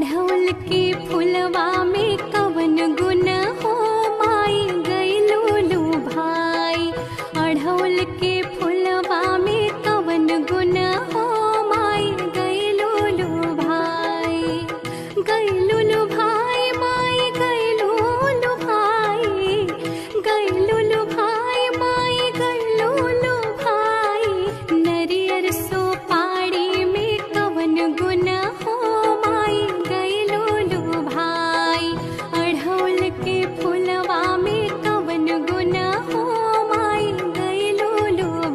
अढ़ौल के फुलवा में कवन गुण हो माई गइलू भाई। अढ़ौल के फुलवा में कवन गुण हो माई गइलू भाई। गइलू भाई माई गइलू भाई। गइलू भाई माई गइलू भाई। नरियर सो पाड़ी में कवन गुण हो माई गइलू भाई। अढ़ौल के फुलवा में कवन गुण हो माई गइलू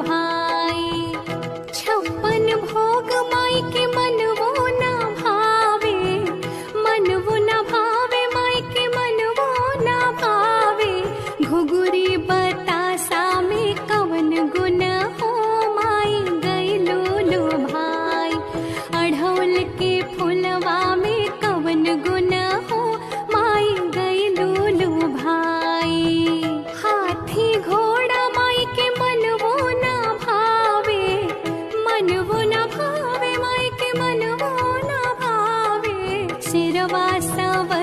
भाई। छप्पन भोग माई के मनवो न भावे। मनवो न भावे माई के मनवो न भावे। घुघुरी बतासा में कवन गुण हो माई गइलू भाई। अढ़ौल के फुलवा में कवन गुण हो माई गइलू भाई। हाथी घोड़ा माई के मनवो न भावे। मनवो न भावे माई के मनवो न भावे। सिरवा सव